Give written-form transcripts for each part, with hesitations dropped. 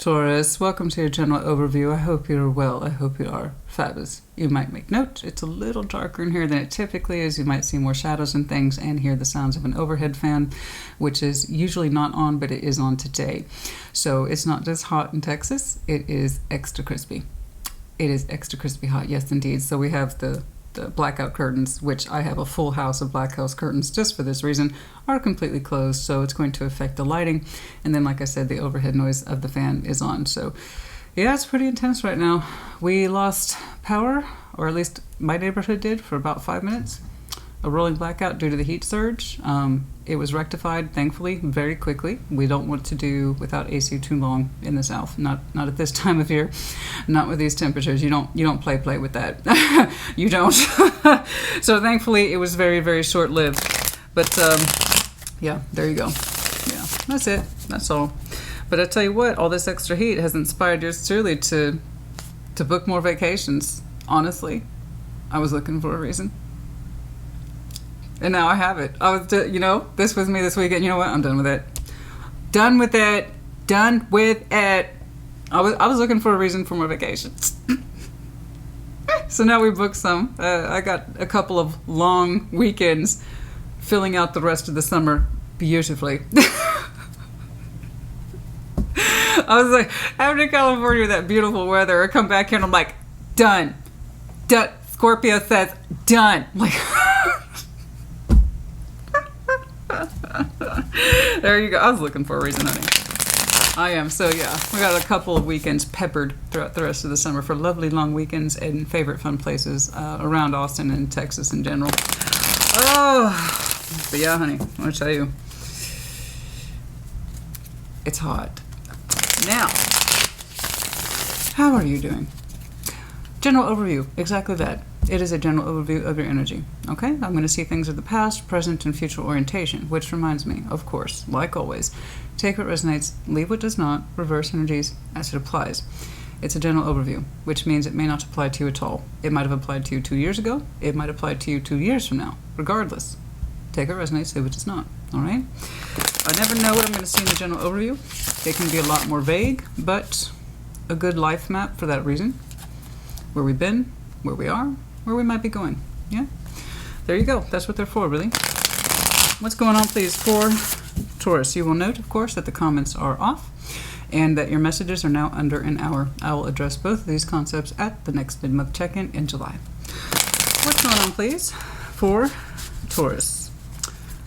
Taurus, welcome to your general overview. I hope you're well. I hope you are fabulous. You might make note, it's a little darker in here than it typically is. You might see more shadows and things and hear the sounds of an overhead fan, which is usually not on, but it is on today. So it's not just hot in Texas, it is extra crispy. It is extra crispy hot, yes indeed. So we have the blackout curtains, which I have a full house of blackout curtains just for this reason, are completely closed, so it's going to affect the lighting. And then, like I said, the overhead noise of the fan is on. So yeah, it's pretty intense right now. We lost power, or at least my neighborhood did, for about 5 minutes. A rolling blackout due to the heat surge. It was rectified, thankfully, very quickly. We don't want to do without AC too long in the South. Not at this time of year. Not with these temperatures. You don't play with that. You don't. So thankfully, it was very, very short-lived. But yeah, there you go. Yeah, that's it. That's all. But I tell you what, all this extra heat has inspired yours truly to book more vacations. Honestly, I was looking for a reason. And now I have it. I was, this was me this weekend. You know what? I'm done with it. Done with it. Done with it. I was looking for a reason for more vacations. So now we booked some. I got a couple of long weekends filling out the rest of the summer beautifully. I was like, after California with that beautiful weather, I come back here and I'm like, done. Done. Scorpio says, done. Like, there you go. I was looking for a reason, honey. I am. So yeah, we got a couple of weekends peppered throughout the rest of the summer for lovely long weekends and favorite fun places around Austin and Texas in general. Oh, but yeah, honey, I'm gonna tell you, it's hot. Now, how are you doing? General overview, exactly that. It is a general overview of your energy. Okay, I'm going to see things of the past, present, and future orientation, which reminds me, of course, like always, take what resonates, leave what does not, reverse energies as it applies. It's a general overview, which means it may not apply to you at all. It might have applied to you 2 years ago. It might apply to you 2 years from now. Regardless, take what resonates, leave what does not. All right? I never know what I'm going to see in the general overview. It can be a lot more vague, but a good life map for that reason. Where we've been, where we are, where we might be going. Yeah? There you go. That's what they're for, really. What's going on, please, for Taurus? You will note, of course, that the comments are off and that your messages are now under an hour. I will address both of these concepts at the next mid-month check-in in July. What's going on, please, for Taurus?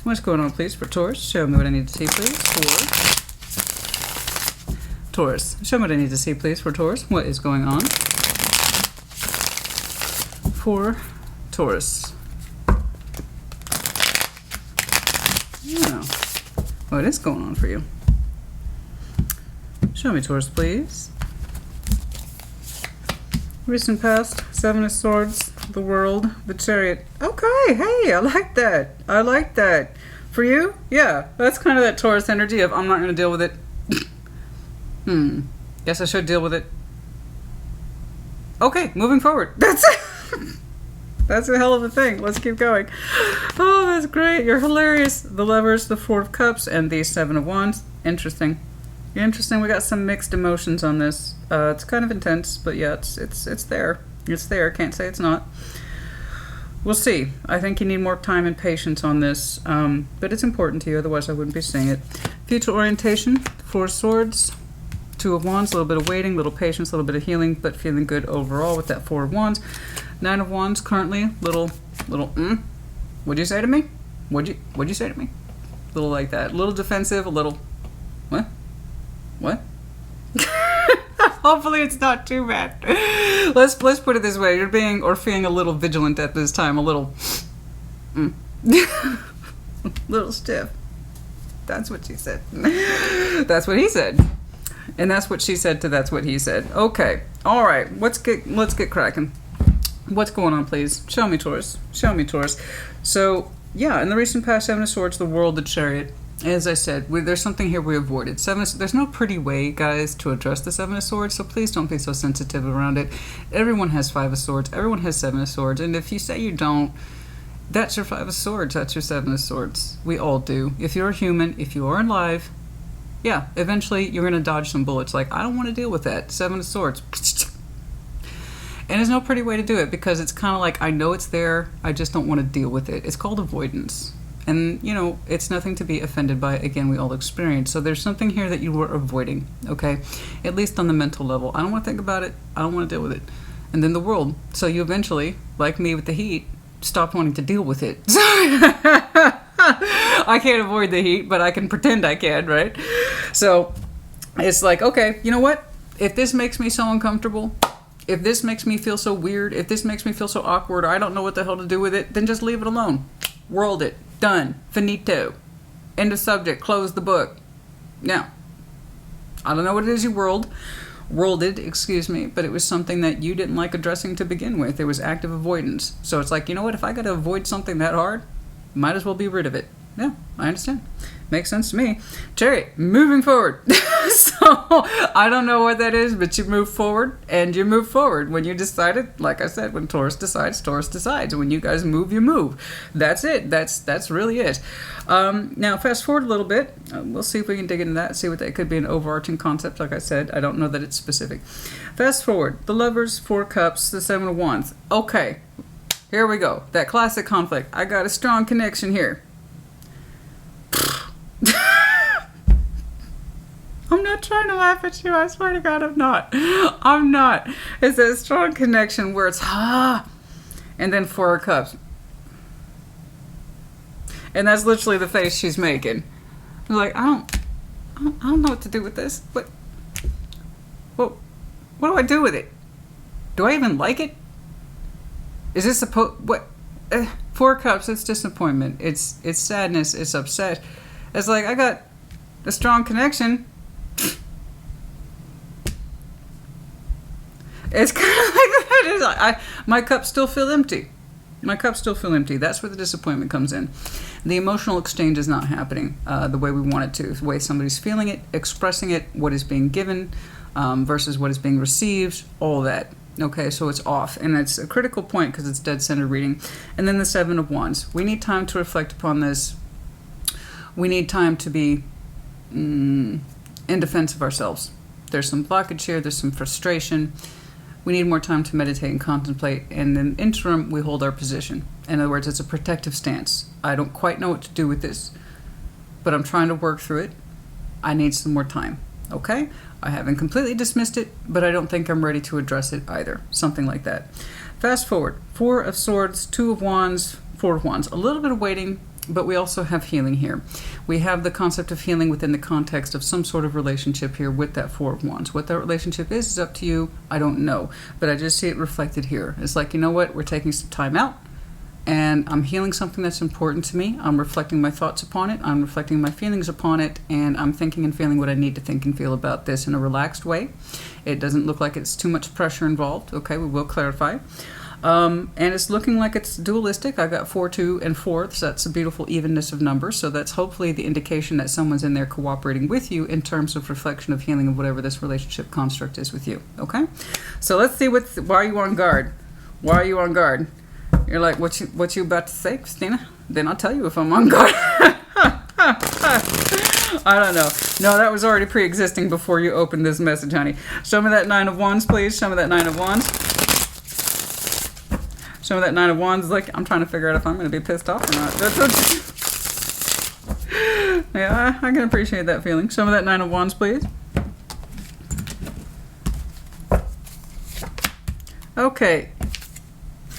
What's going on, please, for Taurus? Show me what I need to see, please, for Taurus. Show me what I need to see, please, for Taurus. What is going on for Taurus? Yeah. What is going on for you? Show me, Taurus, please. Recent past, Seven of Swords, the World, the Chariot. Okay, hey, I like that. I like that. For you? Yeah, that's kind of that Taurus energy of I'm not going to deal with it. Guess I should deal with it. Okay, moving forward. That's it. That's a hell of a thing. Let's keep going. Oh, that's great. You're hilarious. The Lovers, the Four of Cups, and the Seven of Wands. Interesting. Interesting. We got some mixed emotions on this. It's kind of intense, but yeah, it's there. It's there. Can't say it's not. We'll see. I think you need more time and patience on this, but it's important to you. Otherwise, I wouldn't be saying it. Future orientation, Four of Swords, Two of Wands, a little bit of waiting, a little patience, a little bit of healing, but feeling good overall with that Four of Wands. Nine of Wands currently, little, what'd you say to me? What'd you say to me? Little like that, a little defensive, a little, what? Hopefully it's not too bad. Let's put it this way, you're being or feeling a little vigilant at this time, a little, little stiff. That's what she said. That's what he said. And that's what she said to that's what he said. Okay, all right, let's get cracking. What's going on, please? Show me, Taurus. Show me, Taurus. So, yeah, in the recent past, Seven of Swords, the World, the Chariot. As I said, there's something here we avoided. There's no pretty way, guys, to address the Seven of Swords, so please don't be so sensitive around it. Everyone has Five of Swords. Everyone has Seven of Swords. And if you say you don't, that's your Five of Swords. That's your Seven of Swords. We all do. If you're a human, if you are alive, yeah, eventually you're going to dodge some bullets. Like, I don't want to deal with that. Seven of Swords. And there's no pretty way to do it, because it's kind of like, I know it's there, I just don't want to deal with it. It's called avoidance. And, you know, it's nothing to be offended by. Again, we all experience. So there's something here that you were avoiding, okay? At least on the mental level. I don't want to think about it. I don't want to deal with it. And then the world. So you eventually, like me with the heat, stopped wanting to deal with it. I can't avoid the heat, but I can pretend I can, right? So it's like, okay, you know what? If this makes me so uncomfortable, if this makes me feel so weird, if this makes me feel so awkward, or I don't know what the hell to do with it, then just leave it alone. World it. Done. Finito. End of subject. Close the book. Now, I don't know what it is you worlded, excuse me, but it was something that you didn't like addressing to begin with. It was active avoidance. So it's like, you know what? If I got to avoid something that hard, might as well be rid of it. Yeah, I understand. Makes sense to me. Chariot, moving forward. So, I don't know what that is, but you move forward, and you move forward. When you decided, like I said, when Taurus decides, Taurus decides. When you guys move, you move. That's it. That's really it. Now, fast forward a little bit. We'll see if we can dig into that, see what that could be, an overarching concept. Like I said, I don't know that it's specific. Fast forward. The Lovers, Four Cups, the Seven of Wands. Okay, here we go. That classic conflict. I got a strong connection here. I'm not trying to laugh at you. I swear to God, I'm not. I'm not. It's that strong connection where it's and then Four of Cups. And that's literally the face she's making. Like, I don't know what to do with this. What do I do with it? Do I even like it? Is this what? Four of Cups, it's disappointment. It's sadness. It's upset. It's like, I got a strong connection. It's kind of like that. My cups still feel empty. My cups still feel empty. That's where the disappointment comes in. The emotional exchange is not happening the way we want it to. The way somebody's feeling it, expressing it, what is being given versus what is being received, all that. Okay, so it's off. And it's a critical point because it's dead center reading. And then the Seven of Wands. We need time to reflect upon this. We need time to be in defense of ourselves. There's some blockage here. There's some frustration. We need more time to meditate and contemplate. And in the interim, we hold our position. In other words, it's a protective stance. I don't quite know what to do with this, but I'm trying to work through it. I need some more time. Okay? I haven't completely dismissed it, but I don't think I'm ready to address it either. Something like that. Fast forward. Four of Swords, Two of Wands, Four of Wands. A little bit of waiting, but we also have healing here. We have the concept of healing within the context of some sort of relationship here with that Four of Wands. What that relationship is up to you. I don't know. But I just see it reflected here. It's like, you know what? We're taking some time out, and I'm healing something that's important to me. I'm reflecting my thoughts upon it. I'm reflecting my feelings upon it, and I'm thinking and feeling what I need to think and feel about this in a relaxed way. It doesn't look like it's too much pressure involved. Okay, we will clarify. And it's looking like it's dualistic. I got 4, 2, and 4. So that's a beautiful evenness of numbers. So that's hopefully the indication that someone's in there cooperating with you in terms of reflection of healing of whatever this relationship construct is with you. Okay? So let's see why are you on guard? Why are you on guard? You're like, what you about to say, Christina? Then I'll tell you if I'm on guard. I don't know. No, that was already pre-existing before you opened this message, honey. Show me that Nine of Wands, please. Show me that Nine of Wands. Show me that Nine of Wands. Like, I'm trying to figure out if I'm going to be pissed off or not. Yeah, I can appreciate that feeling. Show me that Nine of Wands, please. Okay.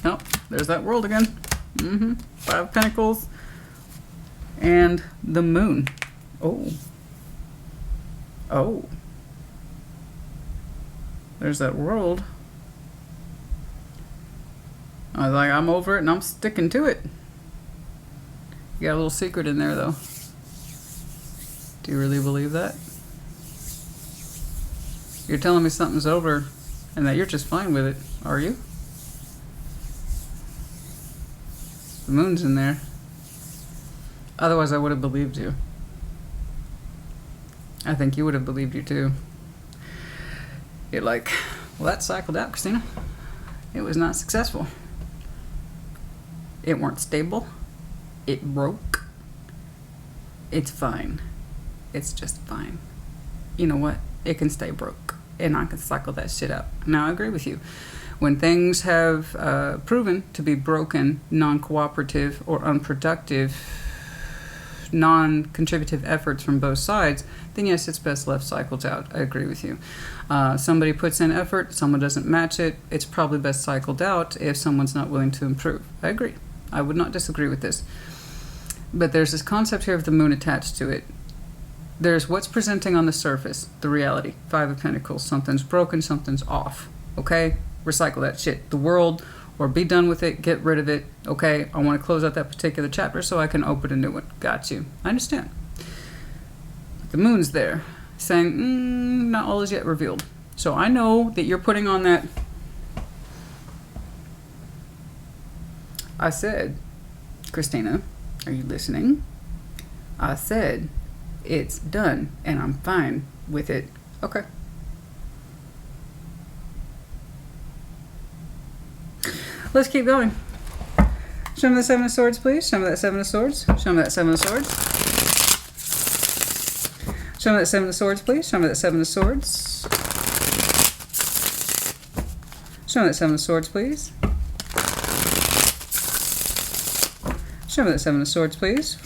Oh, there's that world again. Five of Pentacles. And the Moon. Oh. Oh. There's that world. I was like, I'm over it and I'm sticking to it. You got a little secret in there, though. Do you really believe that? You're telling me something's over and that you're just fine with it, are you? The Moon's in there. Otherwise, I would have believed you. I think you would have believed you, too. You're like, well, that cycled out, Christina. It was not successful. It weren't stable. It broke. It's fine. It's just fine. you know what? It can stay broke, and I can cycle that shit out. Now, I agree with you. When things have proven to be broken, non-cooperative, or unproductive, non-contributive efforts from both sides, then yes, it's best left cycled out. I agree with you. Somebody puts in effort, someone doesn't match it, it's probably best cycled out if someone's not willing to improve. I agree. I would not disagree with this. But there's this concept here of the moon attached to it. There's what's presenting on the surface, the reality. Five of Pentacles, something's broken, something's off. Okay? Recycle that shit. The world, or be done with it, get rid of it. Okay? I want to close out that particular chapter so I can open a new one. Got you. I understand. The moon's there, saying, not all is yet revealed. So I know that you're putting on that. I said, Christina, are you listening? I said, it's done, and I'm fine with it. Okay. Let's keep going. Show me the Seven of Swords, please. Show me that Seven of Swords. Show me that Seven of Swords. Show me that Seven of Swords, please. Show me that Seven of Swords. Show me that Seven of Swords, please. Show me that Seven of Swords, please.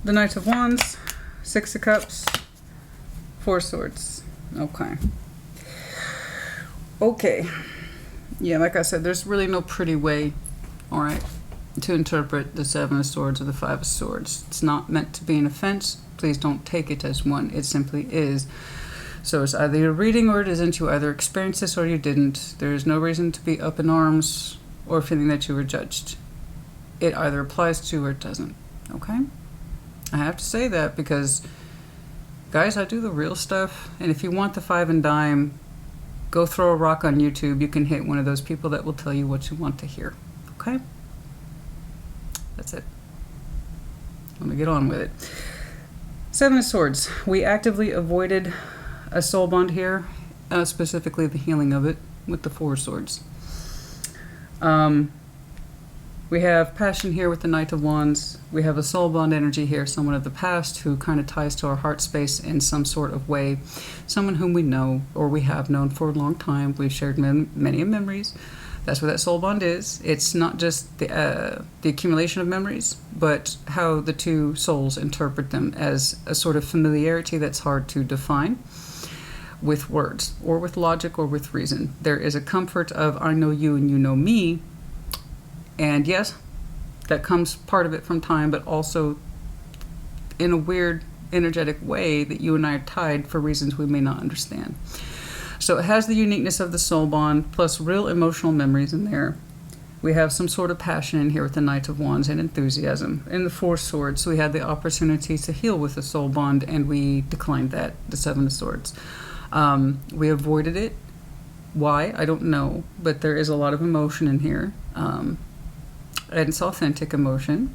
The Knight of Wands, Six of Cups, Four Swords. Okay. Okay. Yeah, like I said, there's really no pretty way, all right, to interpret the Seven of Swords or the Five of Swords. It's not meant to be an offense. Please don't take it as one. It simply is. So it's either you're reading or it isn't. You either experienced this or you didn't. There's no reason to be up in arms or feeling that you were judged. It either applies to or it doesn't. Okay? I have to say that because, guys, I do the real stuff. And if you want the five and dime, go throw a rock on YouTube. You can hit one of those people that will tell you what you want to hear. Okay? That's it. Let me get on with it. Seven of Swords. We actively avoided a soul bond here, specifically the healing of it with the Four Swords. We have passion here with the Knight of Wands. We have a soul bond energy here, someone of the past who kind of ties to our heart space in some sort of way. Someone whom we know or we have known for a long time. We've shared many memories. That's what that soul bond is. It's not just the accumulation of memories, but how the two souls interpret them as a sort of familiarity that's hard to define with words or with logic or with reason. There is a comfort of I know you and you know me. And yes, that comes part of it from time, but also in a weird, energetic way that you and I are tied for reasons we may not understand. So it has the uniqueness of the soul bond, plus real emotional memories in there. We have some sort of passion in here with the Knight of Wands and enthusiasm. In the Four Swords, we had the opportunity to heal with the soul bond, and we declined that, the Seven of Swords. We avoided it. Why? I don't know, but there is a lot of emotion in here. And it's authentic emotion,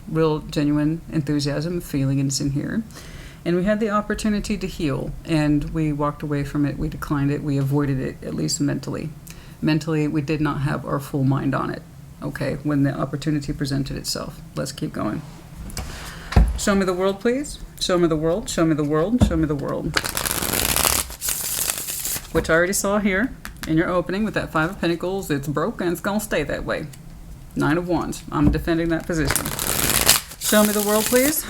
real genuine enthusiasm, feelings in here. And we had the opportunity to heal, and we walked away from it, we declined it, we avoided it, at least mentally. Mentally, we did not have our full mind on it, okay, when the opportunity presented itself. Let's keep going. Show me the world, please. Show me the world, show me the world, show me the world. Which I already saw here in your opening with that Five of Pentacles. It's broke and it's going to stay that way. Nine of Wands. I'm defending that position. Show me the world, please.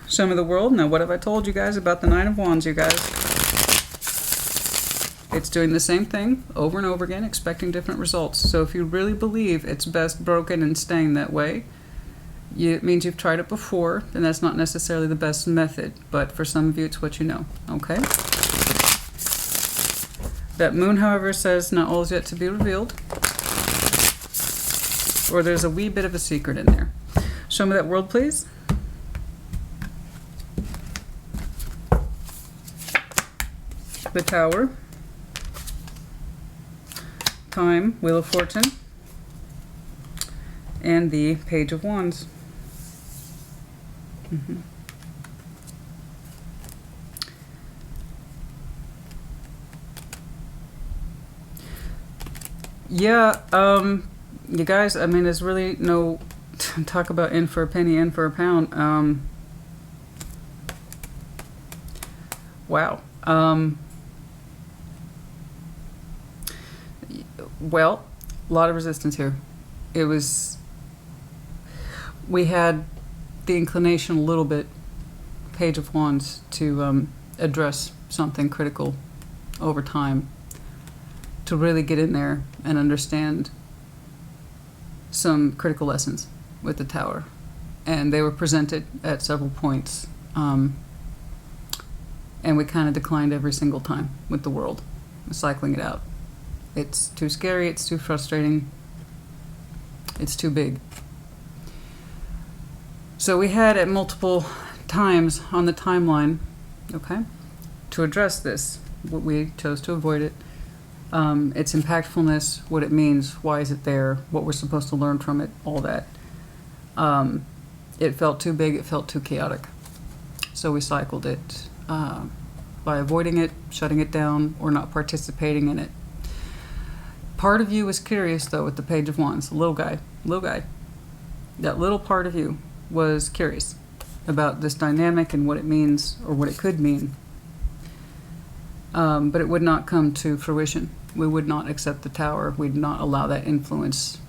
Show me the world. Now, what have I told you guys about the Nine of Wands, you guys? It's doing the same thing over and over again, expecting different results. So if you really believe it's best broken and staying that way, it means you've tried it before, and that's not necessarily the best method. But for some of you, it's what you know. Okay? That moon, however, says not all is yet to be revealed. Or there's a wee bit of a secret in there. Show me that world, please. The Tower. Time, Wheel of Fortune. And the Page of Wands. Yeah, you guys, I mean, there's really no talk about in for a penny, in for a pound. Wow. Well, a lot of resistance here. It was, we had the inclination a little bit, Page of Wands, to address something critical over time, to really get in there and understand some critical lessons with the Tower. And they were presented at several points. And we kind of declined every single time with the world, cycling it out. It's too scary, it's too frustrating, it's too big. So we had at multiple times on the timeline, okay, to address this. We chose to avoid it. Its impactfulness, what it means, why is it there, what we're supposed to learn from it, all that. It felt too big, it felt too chaotic. So we cycled it by avoiding it, shutting it down, or not participating in it. Part of you was curious, though, with the Page of Wands. The little guy. That little part of you was curious about this dynamic and what it means, or what it could mean. But it would not come to fruition. We would not accept the Tower. We'd not allow that influence,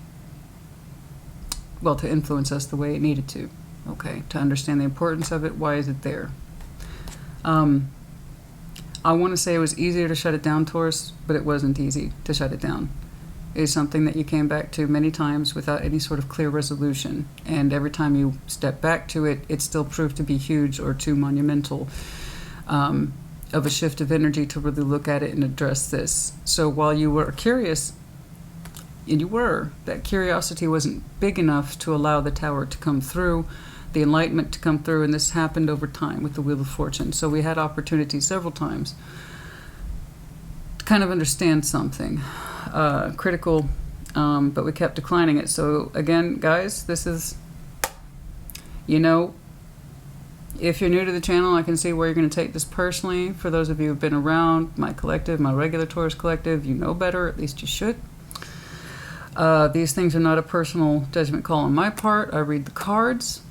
well, to influence us the way it needed to. Okay, to understand the importance of it, why is it there? I want to say it was easier to shut it down, Taurus, but it wasn't easy to shut it down. It is something that you came back to many times without any sort of clear resolution. And every time you step back to it, it still proved to be huge or too monumental of a shift of energy to really look at it and address this. So while you were curious, and you were, that curiosity wasn't big enough to allow the Tower to come through, the enlightenment to come through, and this happened over time with the Wheel of Fortune. So we had opportunities several times to kind of understand something critical, but we kept declining it. So again, guys, this is, you know, if you're new to the channel, I can see where you're going to take this personally. For those of you who've been around my collective, my regular Taurus collective, you know better, at least you should. These things are not a personal judgment call on my part. I read the cards.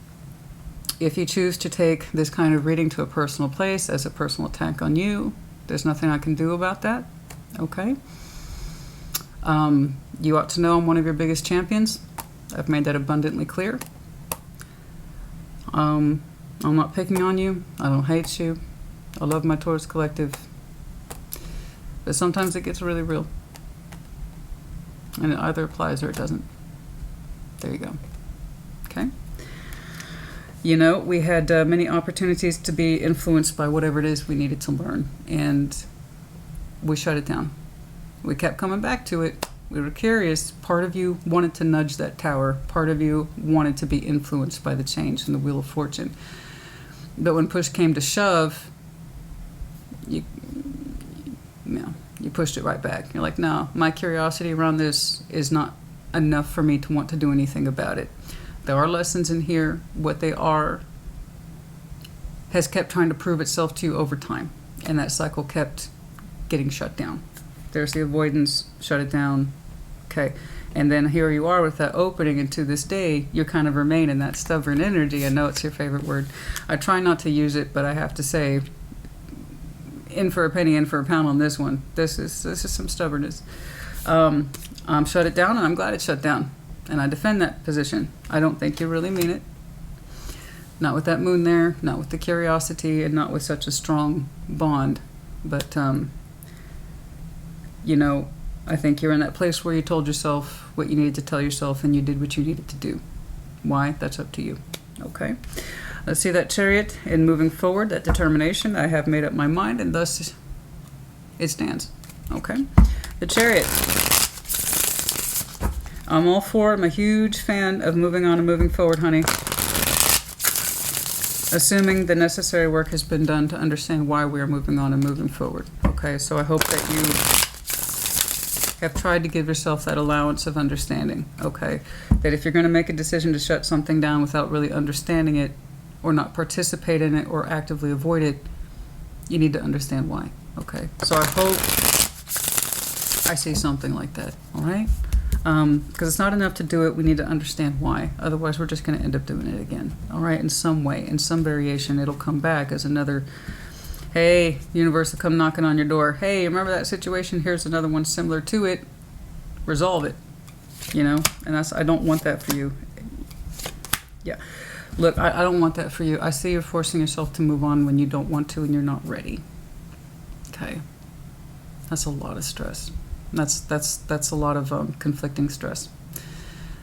If you choose to take this kind of reading to a personal place as a personal attack on you, there's nothing I can do about that, okay? You ought to know I'm one of your biggest champions. I've made that abundantly clear. I'm not picking on you. I don't hate you. I love my Taurus collective. But sometimes it gets really real. And it either applies or it doesn't. There you go. Okay? You know, we had many opportunities to be influenced by whatever it is we needed to learn. And we shut it down. We kept coming back to it. We were curious. Part of you wanted to nudge that Tower. Part of you wanted to be influenced by the change in the Wheel of Fortune. But when push came to shove, you pushed it right back. You're like, no, my curiosity around this is not enough for me to want to do anything about it. There are lessons in here. What they are has kept trying to prove itself to you over time. And that cycle kept getting shut down. There's the avoidance, shut it down. Okay. And then here you are with that opening, and to this day, you kind of remain in that stubborn energy. I know it's your favorite word. I try not to use it, but I have to say, in for a penny, in for a pound on this one. This is some stubbornness. I'm shut it down, and I'm glad it's shut down. And I defend that position. I don't think you really mean it. Not with that moon there, not with the curiosity, and not with such a strong bond. But, you know, I think you're in that place where you told yourself what you needed to tell yourself, and you did what you needed to do. Why? That's up to you. Okay? Let's see that Chariot, and moving forward, that determination. I have made up my mind, and thus it stands. Okay? The Chariot. I'm all for it. I'm a huge fan of moving on and moving forward, honey. Assuming the necessary work has been done to understand why we are moving on and moving forward. Okay, so I hope that you have tried to give yourself that allowance of understanding. Okay, that if you're going to make a decision to shut something down without really understanding it, or not participate in it, or actively avoid it, you need to understand why. Okay, so I I see something like that, all right? Because it's not enough to do it. We need to understand why. Otherwise, we're just going to end up doing it again, all right? In some way, in some variation, it'll come back as another, hey, universe will come knocking on your door. Hey, remember that situation? Here's another one similar to it. Resolve it, you know? And I don't want that for you. Yeah. Look, I don't want that for you. I see you're forcing yourself to move on when you don't want to and you're not ready. Okay. That's a lot of stress. That's a lot of conflicting stress.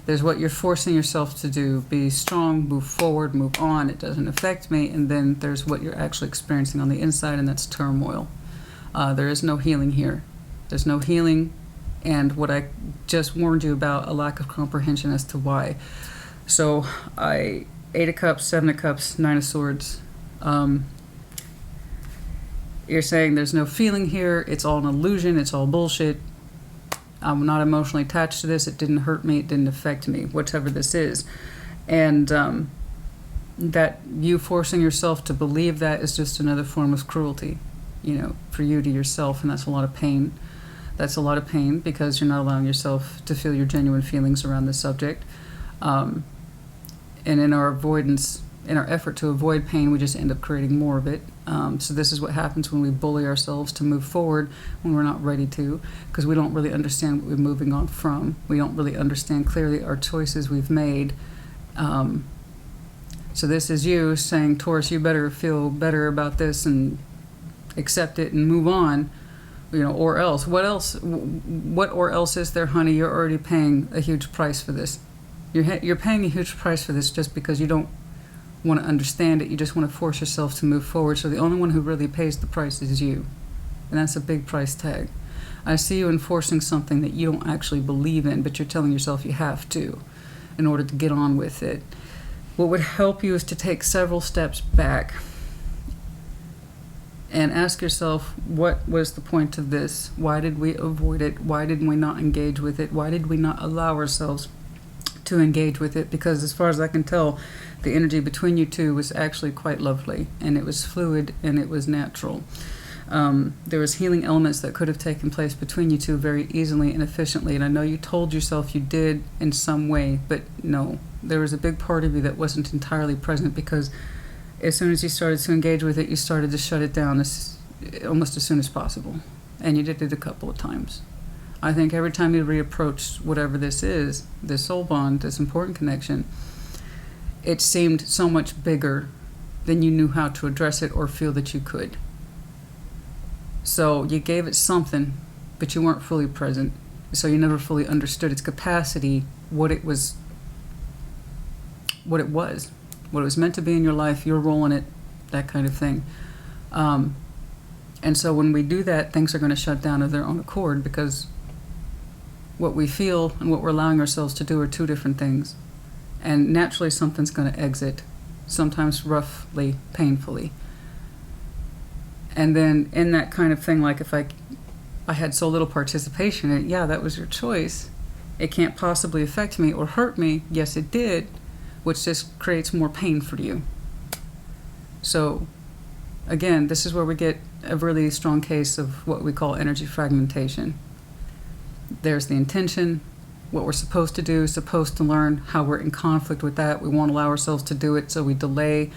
There's what you're forcing yourself to do. Be strong, move forward, move on. It doesn't affect me. And then there's what you're actually experiencing on the inside, and that's turmoil. There is no healing here. There's no healing. And what I just warned you about, a lack of comprehension as to why. So 8 of Cups, 7 of Cups, 9 of Swords. You're saying there's no feeling here. It's all an illusion. It's all bullshit. I'm not emotionally attached to this. It didn't hurt me. It didn't affect me, whatever this is. And that you forcing yourself to believe that is just another form of cruelty, you know, for you to yourself. And that's a lot of pain. That's a lot of pain because you're not allowing yourself to feel your genuine feelings around this subject. And in our avoidance, in our effort to avoid pain, we just end up creating more of it. So this is what happens when we bully ourselves to move forward when we're not ready to, because we don't really understand what we're moving on from. We don't really understand clearly our choices we've made. So this is you saying, Taurus, you better feel better about this and accept it and move on, you know, or else. What else? What or else is there, honey? You're already paying a huge price for this. You're paying a huge price for this just because you don't want to understand it. You just want to force yourself to move forward. So the only one who really pays the price is you. And that's a big price tag. I see you enforcing something that you don't actually believe in, but you're telling yourself you have to in order to get on with it. What would help you is to take several steps back and ask yourself, what was the point of this? Why did we avoid it? Why did we not engage with it? Why did we not allow ourselves to engage with it? Because as far as I can tell, the energy between you two was actually quite lovely, and it was fluid and it was natural. There was healing elements that could have taken place between you two very easily and efficiently, and I know you told yourself you did in some way, but no, there was a big part of you that wasn't entirely present, because as soon as you started to engage with it, you started to shut it down almost as soon as possible, and you did it a couple of times. I think every time you reapproached whatever this is, this soul bond, this important connection, it seemed so much bigger than you knew how to address it or feel that you could. So you gave it something, but you weren't fully present. So you never fully understood its capacity, what it was meant to be in your life, your role in it, that kind of thing. And so when we do that, things are going to shut down of their own accord, because what we feel and what we're allowing ourselves to do are two different things. And naturally something's going to exit, sometimes roughly, painfully. And then in that kind of thing, like if I had so little participation in it, yeah, that was your choice. It can't possibly affect me or hurt me. Yes, it did, which just creates more pain for you. So again, this is where we get a really strong case of what we call energy fragmentation. There's the intention, what we're supposed to do, supposed to learn, how we're in conflict with that. We won't allow ourselves to do it, so we delay,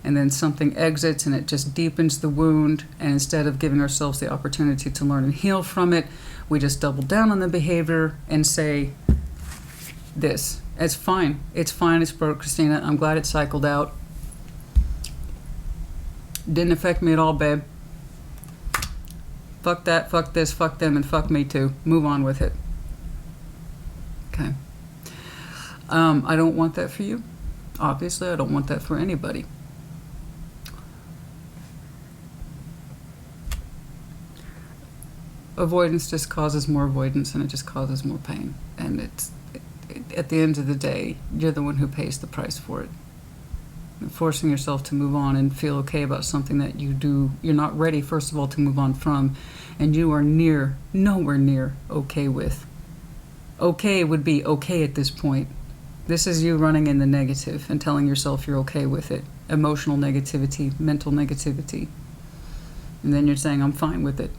and then something exits and it just deepens the wound, and instead of giving ourselves the opportunity to learn and heal from it, we just double down on the behavior and say this. It's fine. It's fine. It's broke, Christina. I'm glad it cycled out. Didn't affect me at all, babe. Fuck that, fuck this, fuck them, and fuck me too. Move on with it. Okay. I don't want that for you. Obviously, I don't want that for anybody. Avoidance just causes more avoidance, and it just causes more pain. And at the end of the day, you're the one who pays the price for it. And forcing yourself to move on and feel okay about something that you're not ready, first of all, to move on from, and you are nowhere near okay with. Okay would be okay at this point. This is you running in the negative and telling yourself you're okay with it. Emotional negativity, mental negativity. And then you're saying, I'm fine with it.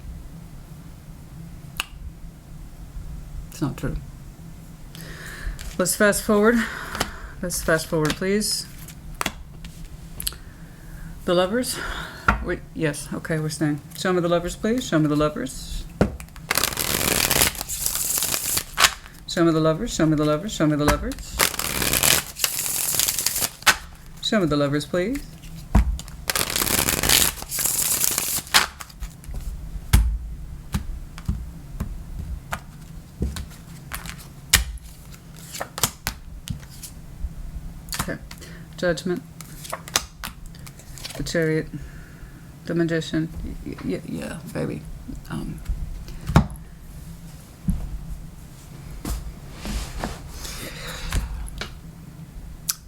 It's not true. Let's fast forward. Let's fast forward, please. The Lovers. Wait, yes, okay, we're staying. Show me the Lovers, please. Show me the Lovers. Show me the Lovers. Show me the Lovers. Show me the Lovers. Show me the Lovers, please. Judgment, the Chariot, the Magician. Yeah, baby.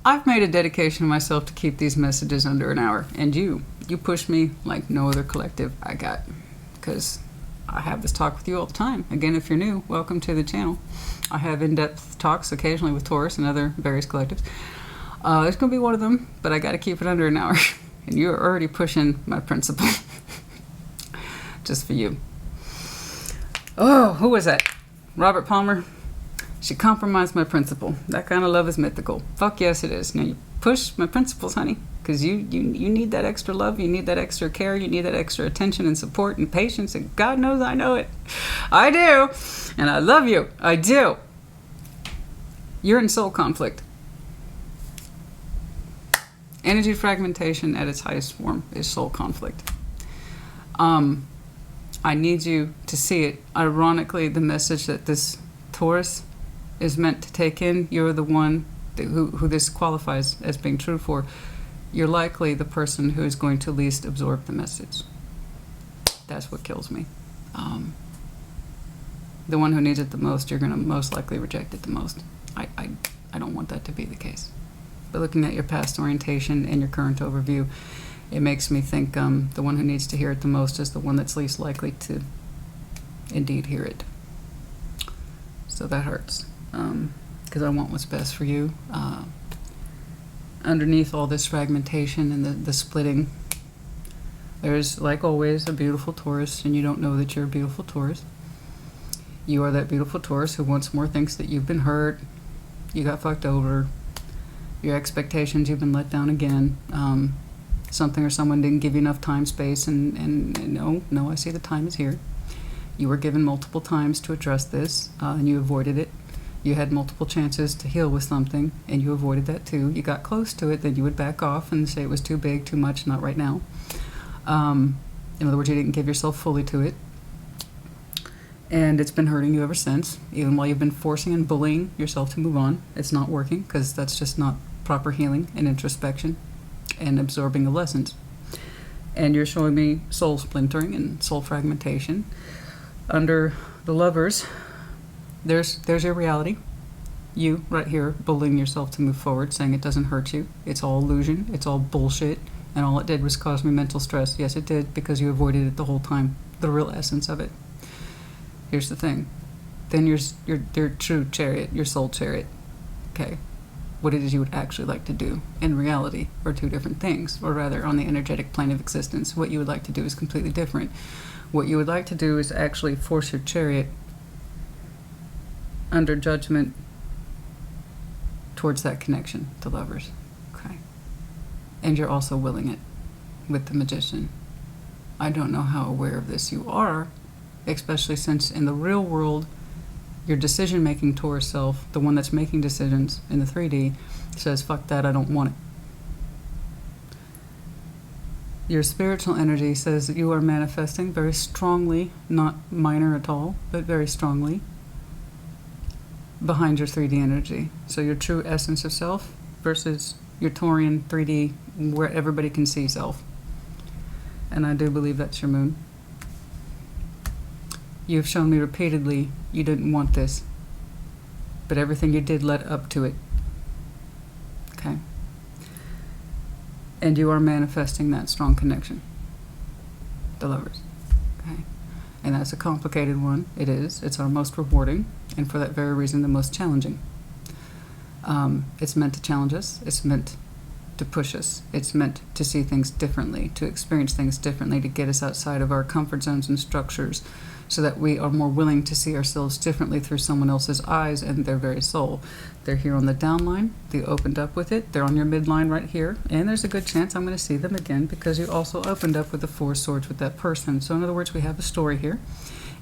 I've made a dedication to myself to keep these messages under an hour, and you push me like no other collective I got, because I have this talk with you all the time. Again, if you're new, welcome to the channel. I have in-depth talks occasionally with Taurus and other various collectives. It's going to be one of them, but I got to keep it under an hour. And you're already pushing my principle. Just for you. Oh, who was that? Robert Palmer? She compromised my principle. That kind of love is mythical. Fuck yes, it is. Now you push my principles, honey. Because you need that extra love. You need that extra care. You need that extra attention and support and patience. And God knows I know it. I do. And I love you. I do. You're in soul conflict. Energy fragmentation at its highest form is soul conflict. I need you to see it. Ironically, the message that this Taurus is meant to take in, you're the one who this qualifies as being true for. You're likely the person who is going to least absorb the message. That's what kills me. The one who needs it the most, you're going to most likely reject it the most. I don't want that to be the case. But looking at your past orientation and your current overview, it makes me think the one who needs to hear it the most is the one that's least likely to indeed hear it. So that hurts, because I want what's best for you. Underneath all this fragmentation and the splitting, there's, like always, a beautiful Taurus, and you don't know that you're a beautiful Taurus. You are that beautiful Taurus who once more thinks that you've been hurt, you got fucked over, your expectations, you've been let down again. Something or someone didn't give you enough time, space, and no, I see the time is here. You were given multiple times to address this, and you avoided it. You had multiple chances to heal with something, and you avoided that too. You got close to it, then you would back off and say it was too big, too much, not right now. In other words, you didn't give yourself fully to it. And it's been hurting you ever since, even while you've been forcing and bullying yourself to move on. It's not working, because that's just not proper healing and introspection and absorbing the lessons. And you're showing me soul splintering and soul fragmentation. Under the Lovers, there's your reality. You, right here, bullying yourself to move forward, saying it doesn't hurt you. It's all illusion. It's all bullshit. And all it did was cause me mental stress. Yes, it did, because you avoided it the whole time. The real essence of it. Here's the thing. Then your true chariot, your soul chariot. Okay. What it is you would actually like to do in reality are two different things, or rather on the energetic plane of existence. What you would like to do is completely different. What you would like to do is actually force your chariot under judgment towards that connection to Lovers. Okay. And you're also willing it with the Magician. I don't know how aware of this you are, especially since in the real world, your decision-making Taurus self, the one that's making decisions in the 3D, says, fuck that, I don't want it. Your spiritual energy says that you are manifesting very strongly, not minor at all, but very strongly, behind your 3D energy. So your true essence of self versus your Taurian 3D, where everybody can see self. And I do believe that's your moon. You've shown me repeatedly you didn't want this, but everything you did led up to it. Okay? And you are manifesting that strong connection. The Lovers. Okay? And that's a complicated one. It is. It's our most rewarding, and for that very reason, the most challenging. It's meant to challenge us. It's meant to push us. It's meant to see things differently, to experience things differently, to get us outside of our comfort zones and structures so that we are more willing to see ourselves differently through someone else's eyes and their very soul. They're here on the downline. They opened up with it. They're on your midline right here. And there's a good chance I'm going to see them again because you also opened up with the Four of Swords with that person. So in other words, we have a story here.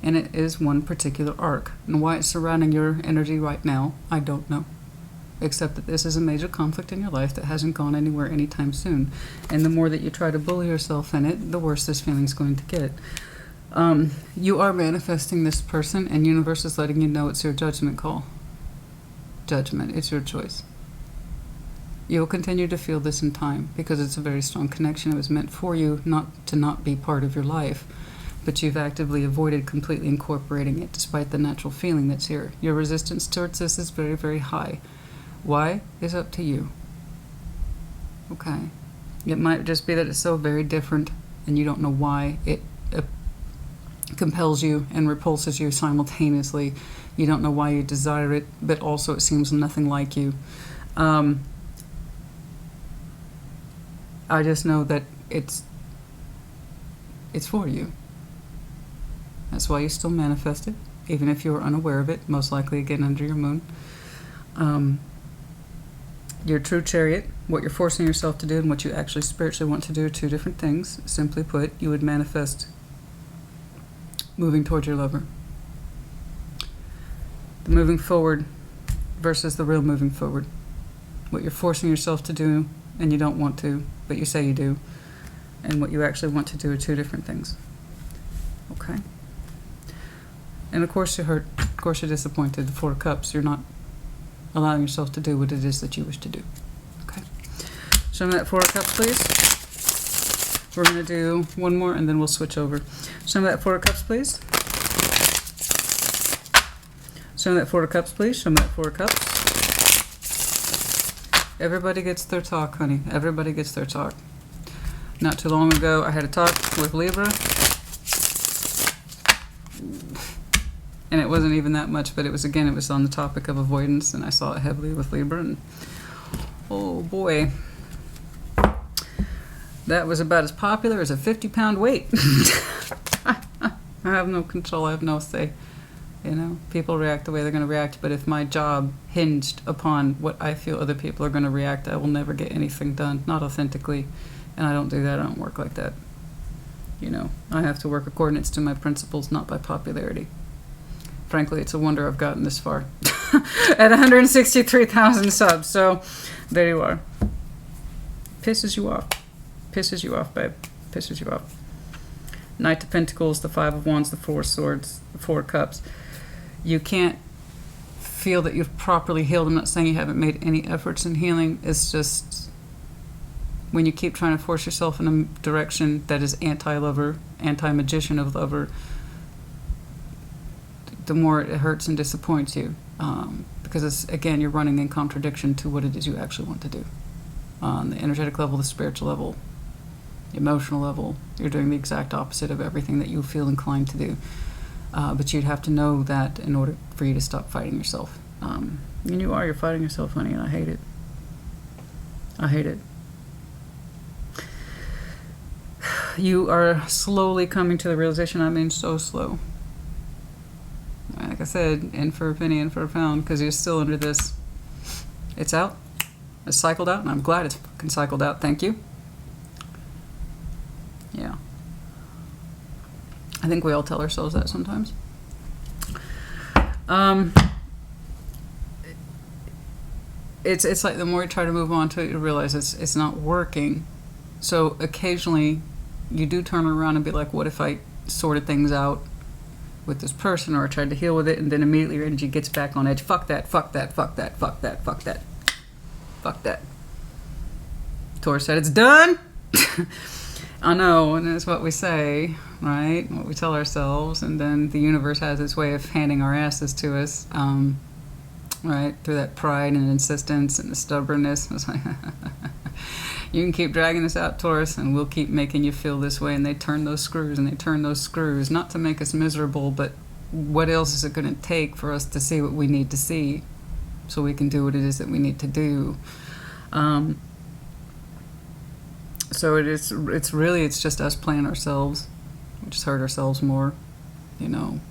And it is one particular arc. And why it's surrounding your energy right now, I don't know. Except that this is a major conflict in your life that hasn't gone anywhere anytime soon. And the more that you try to bully yourself in it, the worse this feeling's going to get. You are manifesting this person, and universe is letting you know it's your judgment call. Judgment, it's your choice. You'll continue to feel this in time because it's a very strong connection. It was meant for you not to be part of your life. But you've actively avoided completely incorporating it despite the natural feeling that's here. Your resistance towards this is very, very high. Why is up to you. Okay. It might just be that it's so very different and you don't know why it compels you and repulses you simultaneously. You don't know why you desire it, but also it seems nothing like you. I just know that it's for you. That's why you still manifest it, even if you're unaware of it, most likely again under your moon. Your true chariot, what you're forcing yourself to do and what you actually spiritually want to do are two different things. Simply put, you would manifest moving towards your lover. The moving forward versus the real moving forward. What you're forcing yourself to do and you don't want to, but you say you do, and what you actually want to do are two different things. Okay? And of course you're hurt, of course you're disappointed. The Four of Cups, you're not allowing yourself to do what it is that you wish to do. Okay. Show me that Four of Cups, please. We're going to do one more and then we'll switch over. Show me that Four of Cups, please. Show me that Four of Cups, please. Show me that Four of Cups. Everybody gets their talk, honey. Everybody gets their talk. Not too long ago, I had a talk with Libra. And it wasn't even that much, but it was on the topic of avoidance, and I saw it heavily with Libra, and oh boy, that was about as popular as a 50-pound weight. I have no control, I have no say. You know, people react the way they're going to react, but if my job hinged upon what I feel other people are going to react, I will never get anything done, not authentically, and I don't do that, I don't work like that. You know, I have to work according to my principles, not by popularity. Frankly, it's a wonder I've gotten this far at 163,000 subs. So there you are. Pisses you off. Pisses you off, babe. Pisses you off. Knight of Pentacles, the Five of Wands, the Four of Swords, the Four of Cups. You can't feel that you've properly healed. I'm not saying you haven't made any efforts in healing. It's just when you keep trying to force yourself in a direction that is anti-lover, anti-magician of lover, the more it hurts and disappoints you, because it's, again, you're running in contradiction to what it is you actually want to do. On the energetic level, the spiritual level, the emotional level, you're doing the exact opposite of everything that you feel inclined to do. But you'd have to know that in order for you to stop fighting yourself. And you're fighting yourself, honey, and I hate it. I hate it. You are slowly coming to the realization, I mean so slow. Like I said, in for a penny, in for a pound, because you're still under this. It's out. It's cycled out, and I'm glad it's fucking cycled out. Thank you. Yeah. I think we all tell ourselves that sometimes. It's like the more you try to move on to it, you realize it's not working. So occasionally, you do turn around and be like, what if I sorted things out with this person, or I tried to heal with it, and then immediately your energy gets back on edge. Fuck that, fuck that, fuck that, fuck that, fuck that. Fuck that. Taurus said it's done. I know, and it's what we say, right? What we tell ourselves, and then the universe has its way of handing our asses to us, right? Through that pride and insistence and the stubbornness. It's like, you can keep dragging this out, Taurus, and we'll keep making you feel this way. And they turn those screws, and they turn those screws, not to make us miserable, but what else is it going to take for us to see what we need to see so we can do what it is that we need to do? So it's really, it's just us playing ourselves. We just hurt ourselves more, you know.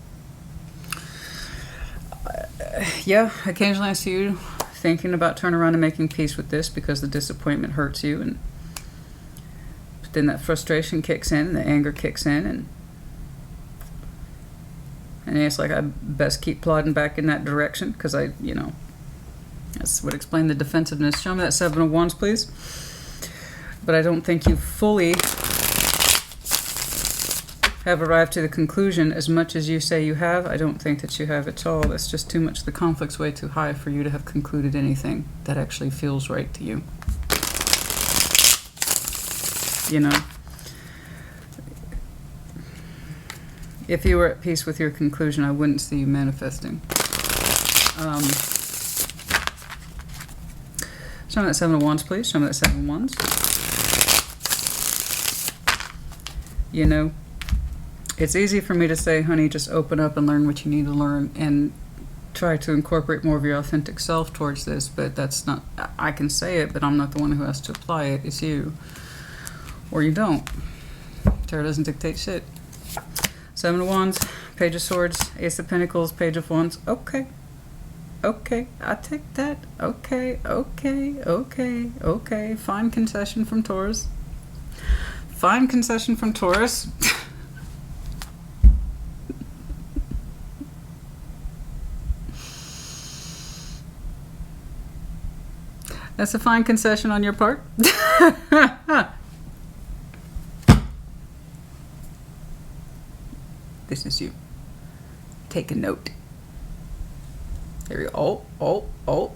Yeah, occasionally I see you thinking about turning around and making peace with this because the disappointment hurts you, and but then that frustration kicks in, and the anger kicks in, and it's like I best keep plodding back in that direction because I, you know, that's what explained the defensiveness. Show me that Seven of Wands, please. But I don't think you fully have arrived to the conclusion as much as you say you have. I don't think that you have at all. That's just too much. The conflict's way too high for you to have concluded anything that actually feels right to you. You know, if you were at peace with your conclusion, I wouldn't see you manifesting. Show me that Seven of Wands, please. Show me that Seven of Wands. You know, it's easy for me to say, honey, just open up and learn what you need to learn and try to incorporate more of your authentic self towards this, but that's not, I can say it, but I'm not the one who has to apply it. It's you. Or you don't. Tarot doesn't dictate shit. Seven of Wands, Page of Swords, Ace of Pentacles, Page of Wands. Okay. Okay, I take that. Okay, okay, okay, okay. Fine concession from Taurus. Fine concession from Taurus. That's a fine concession on your part. This is you. Take a note. There you go. Oh.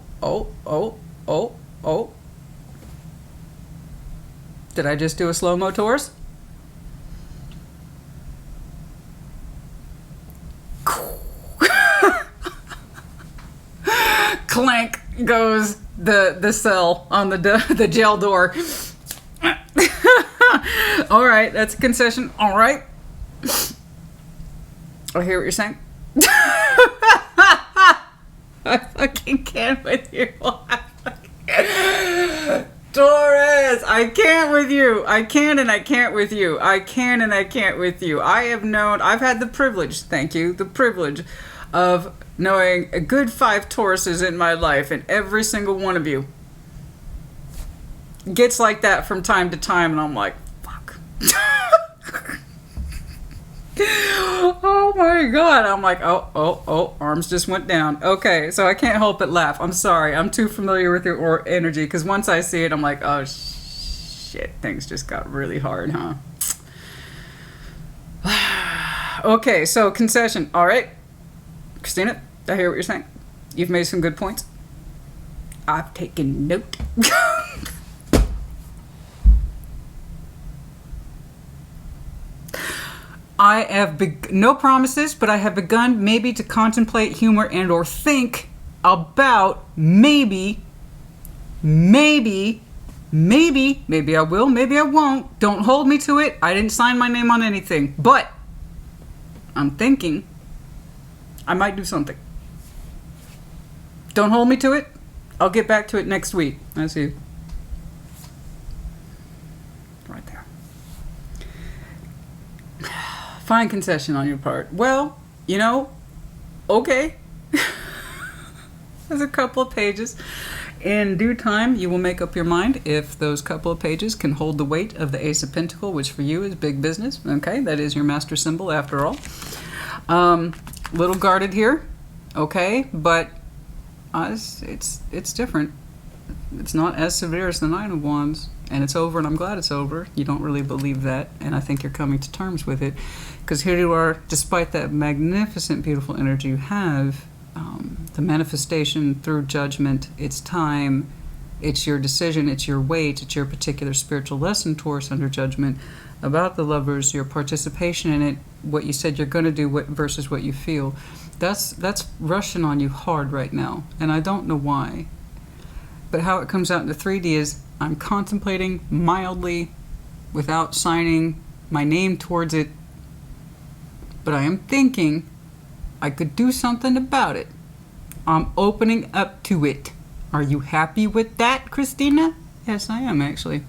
Did I just do a slow-mo, Taurus? Clank goes the cell on the jail door. All right, that's a concession. All right. I hear what you're saying. I fucking can't with you. Taurus, I can't with you. I can and I can't with you. I can and I can't with you. I've had the privilege, thank you, the privilege of knowing a good 5 Tauruses in my life, and every single one of you gets like that from time to time, and I'm like, fuck. Oh my god. I'm like, oh, arms just went down. Okay, so I can't help but laugh. I'm sorry. I'm too familiar with your energy, because once I see it, I'm like, oh shit, things just got really hard, huh? Okay, so concession. All right. Christina, I hear what you're saying. You've made some good points. I've taken note. I have no promises, but I have begun maybe to contemplate, humor, and or think about maybe I will, maybe I won't. Don't hold me to it. I didn't sign my name on anything, but I'm thinking I might do something. Don't hold me to it. I'll get back to it next week. I see you. Right there. Fine concession on your part. Well, you know, okay. There's a couple of pages. In due time, you will make up your mind if those couple of pages can hold the weight of the Ace of Pentacles, which for you is big business. Okay, that is your master symbol after all. Little guarded here, okay, but it's different. It's not as severe as the Nine of Wands, and it's over, and I'm glad it's over. You don't really believe that, and I think you're coming to terms with it, because here you are, despite that magnificent, beautiful energy you have, the manifestation through judgment, it's time, it's your decision, it's your weight, it's your particular spiritual lesson, Taurus, under judgment, about the Lovers, your participation in it, what you said you're going to do versus what you feel. That's rushing on you hard right now, and I don't know why. But how it comes out into 3D is I'm contemplating mildly without signing my name towards it, but I am thinking I could do something about it. I'm opening up to it. Are you happy with that, Christina? Yes, I am, actually.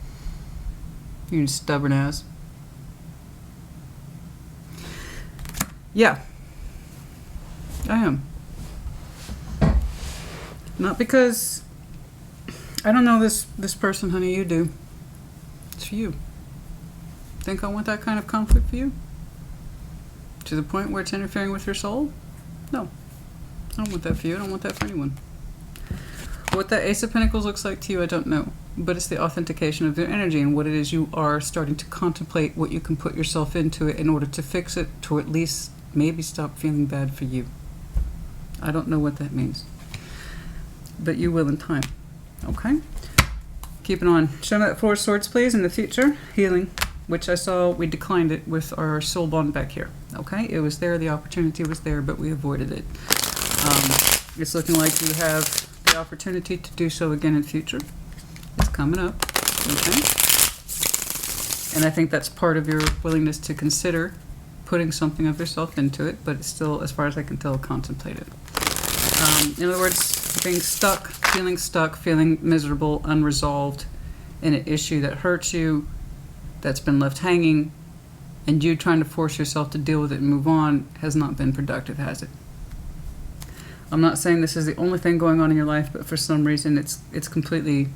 You stubborn ass. Yeah. I am. Not because I don't know this person, honey, you do. It's for you. Think I want that kind of conflict for you? To the point where it's interfering with your soul? No. I don't want that for you. I don't want that for anyone. What that Ace of Pentacles looks like to you, I don't know. But it's the authentication of your energy and what it is you are starting to contemplate, what you can put yourself into it in order to fix it, to at least maybe stop feeling bad for you. I don't know what that means. But you will in time. Okay? Keep it on. Show me that Four of Swords, please, in the future. Healing, which I saw we declined it with our soul bond back here. Okay? It was there, the opportunity was there, but we avoided it. It's looking like you have the opportunity to do so again in future. It's coming up. Okay? And I think that's part of your willingness to consider putting something of yourself into it, but it's still, as far as I can tell, contemplated. In other words, being stuck, feeling miserable, unresolved in an issue that hurts you, that's been left hanging, and you trying to force yourself to deal with it and move on has not been productive, has it? I'm not saying this is the only thing going on in your life, but for some reason it's completely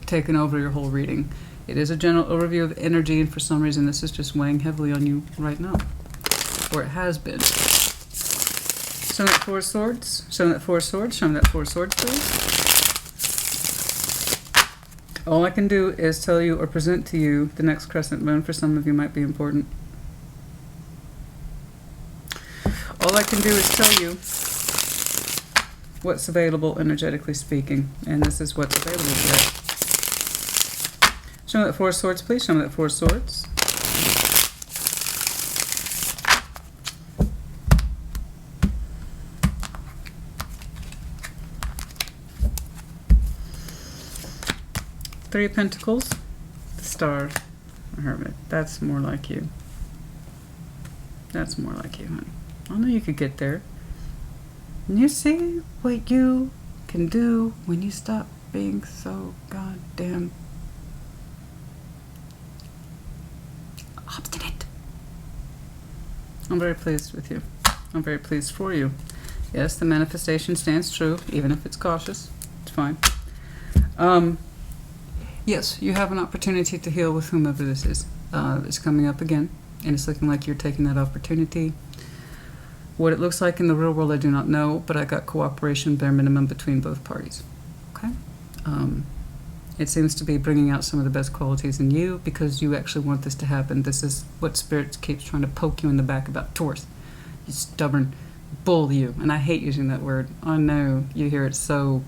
taken over your whole reading. It is a general overview of energy, and for some reason this is just weighing heavily on you right now. Or it has been. Show me that Four of Swords. Show me that Four of Swords. Show me that Four of Swords, please. All I can do is tell you or present to you the next crescent moon. For some of you might be important. All I can do is tell you what's available energetically speaking, and this is what's available today. Show me that Four of Swords, please. Show me that Four of Swords. Three of Pentacles, the Star, the Hermit. That's more like you. That's more like you, honey. I know you could get there. And you see what you can do when you stop being so goddamn obstinate. I'm very pleased with you. I'm very pleased for you. Yes, the manifestation stands true, even if it's cautious. It's fine. Yes, you have an opportunity to heal with whomever this is. It's coming up again, and it's looking like you're taking that opportunity. What it looks like in the real world, I do not know, but I got cooperation, bare minimum, between both parties. Okay? It seems to be bringing out some of the best qualities in you because you actually want this to happen. This is what Spirit keeps trying to poke you in the back about. Taurus, you stubborn bull, you. And I hate using that word. I know you hear it so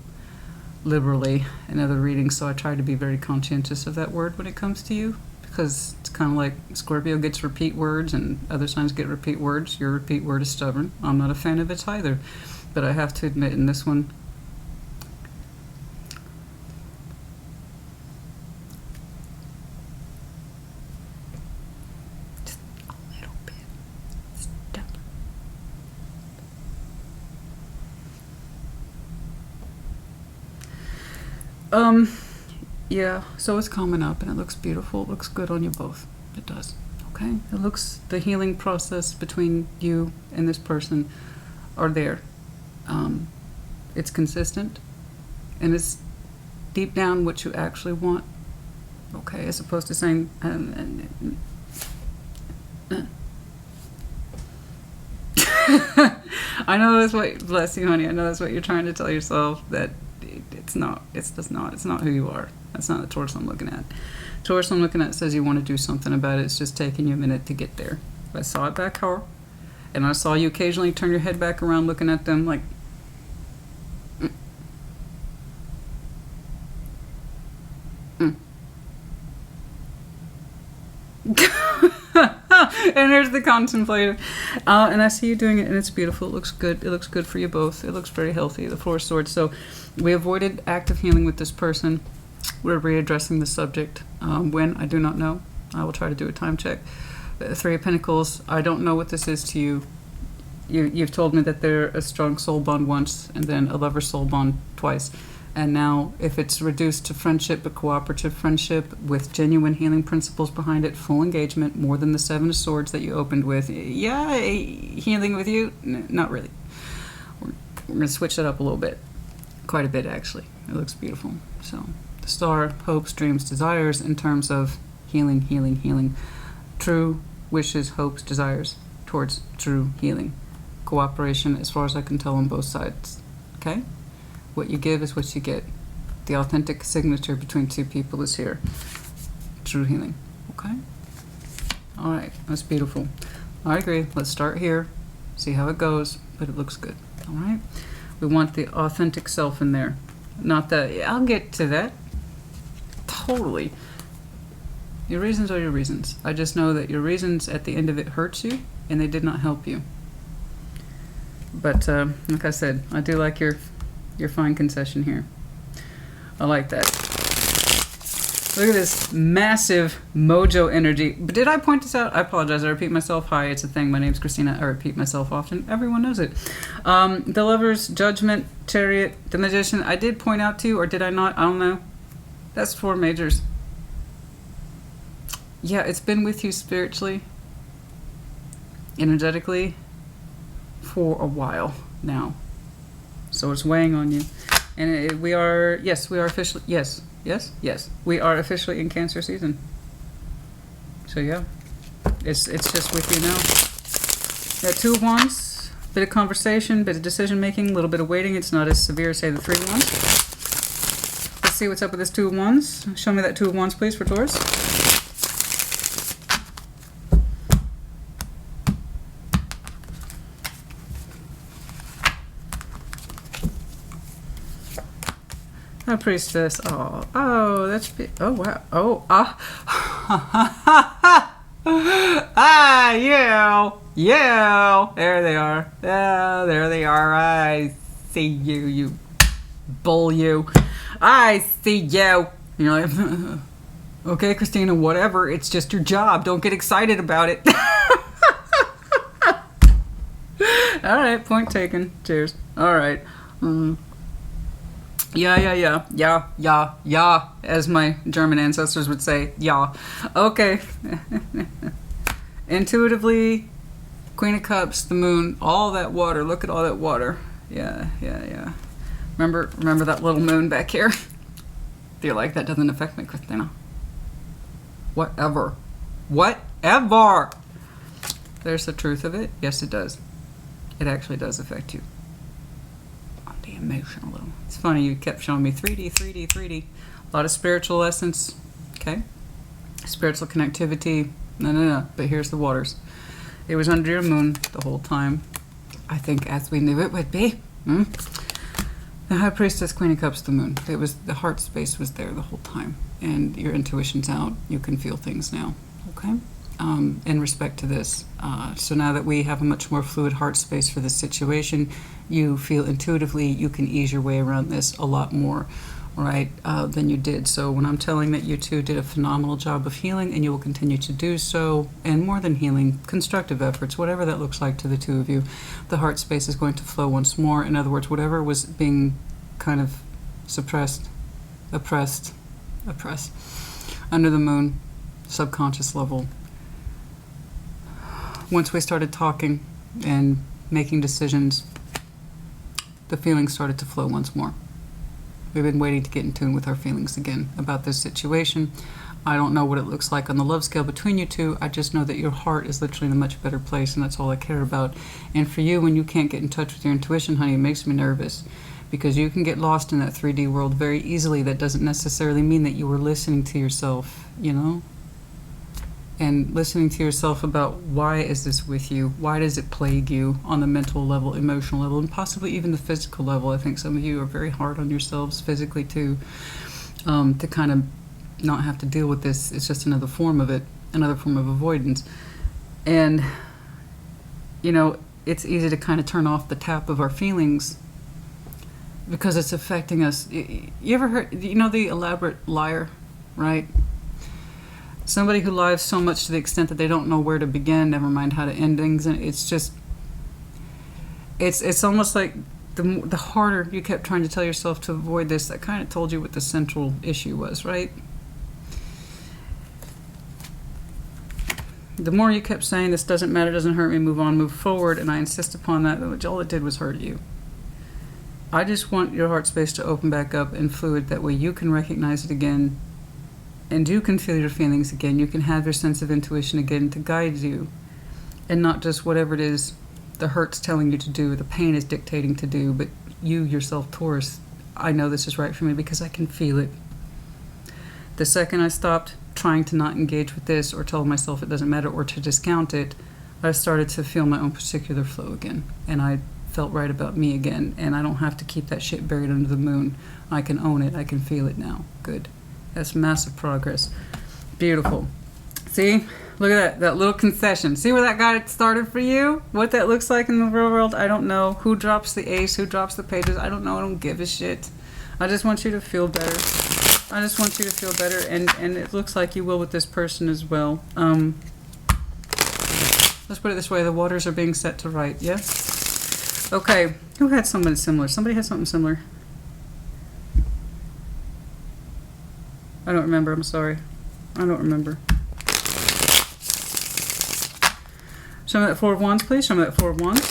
liberally in other readings, so I try to be very conscientious of that word when it comes to you, because it's kind of like Scorpio gets repeat words and other signs get repeat words. Your repeat word is stubborn. I'm not a fan of it either, but I have to admit in this one, just a little bit stubborn. Yeah, so it's coming up and it looks beautiful. It looks good on you both. It does. Okay? It looks, the healing process between you and this person are there. It's consistent and it's deep down what you actually want. Okay, as opposed to saying, I know that's what, bless you, honey. I know that's what you're trying to tell yourself, that it's not who you are. That's not the Taurus I'm looking at. Taurus I'm looking at says you want to do something about it. It's just taking you a minute to get there. I saw it back here, and I saw you occasionally turn your head back around looking at them like, and there's the contemplative, and I see you doing it, and it's beautiful. It looks good. It looks good for you both. It looks very healthy. The Four of Swords. So we avoided active healing with this person. We're readdressing the subject. When, I do not know. I will try to do a time check. Three of Pentacles. I don't know what this is to you. You've told me that they're a strong soul bond once and then a lover soul bond twice. And now, if it's reduced to friendship, a cooperative friendship with genuine healing principles behind it, full engagement, more than the Seven of Swords that you opened with. Yeah, healing with you? Not really. We're going to switch that up a little bit. Quite a bit, actually. It looks beautiful. So, the star, hopes, dreams, desires in terms of healing, healing, healing. True wishes, hopes, desires towards true healing. Cooperation, as far as I can tell, on both sides. Okay? What you give is what you get. The authentic signature between two people is here. True healing. Okay? Alright, that's beautiful. I agree. Let's start here. See how it goes, but it looks good. Alright? We want the authentic self in there. Not the, I'll get to that. Totally. Your reasons are your reasons. I just know that your reasons at the end of it hurt you, and they did not help you. But, like I said, I do like your fine concession here. I like that. Look at this massive mojo energy. But did I point this out? I apologize. I repeat myself. Hi, it's a thing. My name's Christina. I repeat myself often. Everyone knows it. The Lovers, Judgment, Chariot, the Magician. I did point out to you, or did I not? I don't know. That's 4 majors. Yeah, it's been with you spiritually, energetically, for a while now. So it's weighing on you. And we are officially, yes, we are officially in Cancer season. So yeah, it's just with you now. That 2 of Wands, bit of conversation, bit of decision making, a little bit of waiting. It's not as severe as, say, the 3 of Wands. Let's see what's up with this 2 of Wands. Show me that 2 of Wands, please, for Taurus. A Priestess. Oh, that's oh wow. Oh, yeah. There they are. Yeah, there they are. I see you, you bull. You. I see you. You're like, okay, Christina. Whatever. It's just your job. Don't get excited about it. All right. Point taken. Cheers. All right. Yeah, as my German ancestors would say, yeah. Okay. Intuitively, Queen of Cups, the moon, all that water. Look at all that water. Yeah. Remember that little moon back here? Feel like that doesn't affect me, Christina. Whatever. There's the truth of it. Yes, it does. It actually does affect you. Emotional level. It's funny, you kept showing me 3D. A lot of spiritual lessons. Okay? Spiritual connectivity. No. But here's the waters. It was under your moon the whole time. I think as we knew it would be. The High Priestess, Queen of Cups, the moon. It was, the heart space was there the whole time. And your intuition's out. You can feel things now. Okay? In respect to this. So now that we have a much more fluid heart space for this situation, you feel intuitively you can ease your way around this a lot more, right, than you did. So when I'm telling that you two did a phenomenal job of healing, and you will continue to do so, and more than healing, constructive efforts, whatever that looks like to the two of you, the heart space is going to flow once more. In other words, whatever was being kind of suppressed, oppressed, under the moon, subconscious level, once we started talking and making decisions, the feelings started to flow once more. We've been waiting to get in tune with our feelings again about this situation. I don't know what it looks like on the love scale between you two. I just know that your heart is literally in a much better place, and that's all I care about. And for you, when you can't get in touch with your intuition, honey, it makes me nervous, because you can get lost in that 3D world very easily. That doesn't necessarily mean that you were listening to yourself, you know? And listening to yourself about, why is this with you? Why does it plague you on the mental level, emotional level, and possibly even the physical level? I think some of you are very hard on yourselves physically too, to kind of not have to deal with this. It's just another form of it, another form of avoidance. And, you know, it's easy to kind of turn off the tap of our feelings because it's affecting us. You ever heard, you know, the elaborate liar, right? Somebody who lies so much to the extent that they don't know where to begin, never mind how to end things. And it's just, it's almost like the harder you kept trying to tell yourself to avoid this, that kind of told you what the central issue was, right? The more you kept saying, this doesn't matter, doesn't hurt me, move on, move forward, and I insist upon that, which all it did was hurt you. I just want your heart space to open back up and fluid. That way you can recognize it again, and you can feel your feelings again. You can have your sense of intuition again to guide you, and not just whatever it is the hurt's telling you to do, the pain is dictating to do, but you yourself, Taurus, I know this is right for me because I can feel it. The second I stopped trying to not engage with this or tell myself it doesn't matter or to discount it, I started to feel my own particular flow again. And I felt right about me again. And I don't have to keep that shit buried under the moon. I can own it. I can feel it now. Good. That's massive progress. Beautiful. See? Look at that little concession. See where that got it started for you? What that looks like in the real world? I don't know. Who drops the ace? Who drops the pages? I don't know. I don't give a shit. I just want you to feel better. I just want you to feel better, and it looks like you will with this person as well. Let's put it this way, the waters are being set to right, yes? Okay, who had something similar? Somebody had something similar. I don't remember, I'm sorry. I don't remember. Show me that Four of Wands, please. Show me that Four of Wands.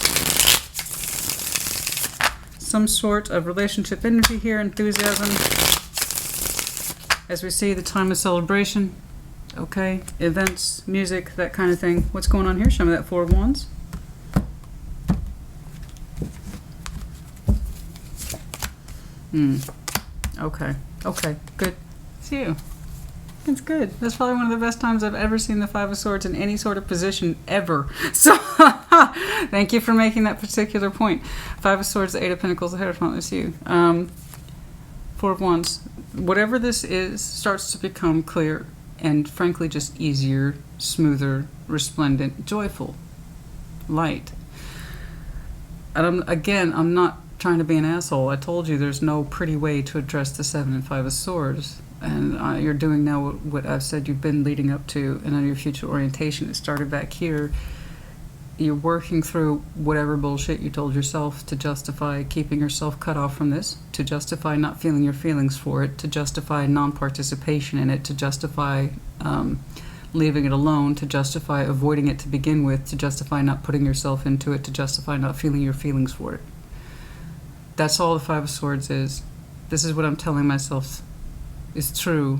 Some sort of relationship energy here, enthusiasm. As we see, the time of celebration, okay, events, music, that kind of thing. What's going on here? Show me that Four of Wands. Okay, okay, good. See you. It's good. That's probably one of the best times I've ever seen the Five of Swords in any sort of position ever. So, thank you for making that particular point. Five of Swords, the Eight of Pentacles, the Hierophant, it's you. Four of Wands. Whatever this is starts to become clear and frankly just easier, smoother, resplendent, joyful, light. And I'm not trying to be an asshole. I told you there's no pretty way to address the Seven and Five of Swords. And you're doing now what I've said you've been leading up to, and on your future orientation. It started back here. You're working through whatever bullshit you told yourself to justify keeping yourself cut off from this, to justify not feeling your feelings for it, to justify non-participation in it, to justify leaving it alone, to justify avoiding it to begin with, to justify not putting yourself into it, to justify not feeling your feelings for it. That's all the Five of Swords is. This is what I'm telling myself is true,